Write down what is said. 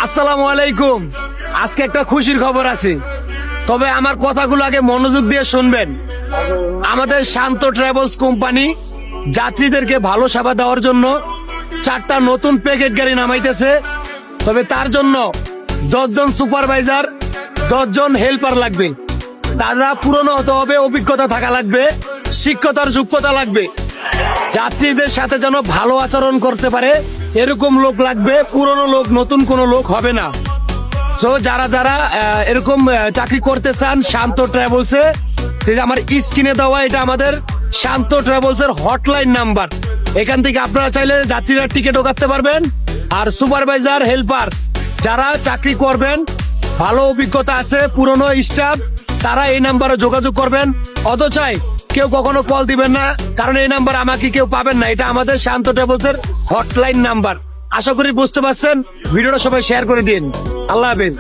আসসালামু আলাইকুম। আজকে একটা খুশির খবর আছে, তবে আমার কথাগুলো আগে মনোযোগ দিয়ে শুনবেন। আমাদের শান্ত ট্রাভেলস কোম্পানি যাত্রীদেরকে ভালো সেবা দেওয়ার জন্য 4টা নতুন প্যাকেট গাড়ি নামাইতেছে। তবে তার জন্য 10 জন সুপারভাইজার, 10 জন হেল্পার লাগবে। তারা পুরনো হতে হবে, অভিজ্ঞতা থাকা লাগবে, শিক্ষতার যোগ্যতা লাগবে। যাত্রীদের সাথে যেন ভালো আচরণ করতে পারে এরকম লোক লাগবে। পুরনো লোক, নতুন কোনো লোক হবে না। সো যারা যারা এরকম চাকরি করতে চান শান্ত ট্রাভেলসে, আমার স্ক্রিনে দেওয়া এটা আমাদের শান্ত ট্রাভেলসের হটলাইন নাম্বার। এখান থেকে আপনারা চাইলে যাত্রীরা টিকিটও কাটতে পারবেন। আর সুপারভাইজার, হেল্পার যারা চাকরি করবেন, ভালো অভিজ্ঞতা আছে, পুরনো স্টাফ, তারা এই নাম্বারে যোগাযোগ করবেন। অথচাই কেউ কখনো কল দিবেন না, কারণ এই নাম্বার আমাকে কেউ পাবেন না। এটা আমাদের শান্ত ট্রাভেলসের হটলাইন নাম্বার। আশা করি বুঝতে পারছেন। ভিডিওটা সবাই শেয়ার করে দিন। আল্লাহ হাফেজ।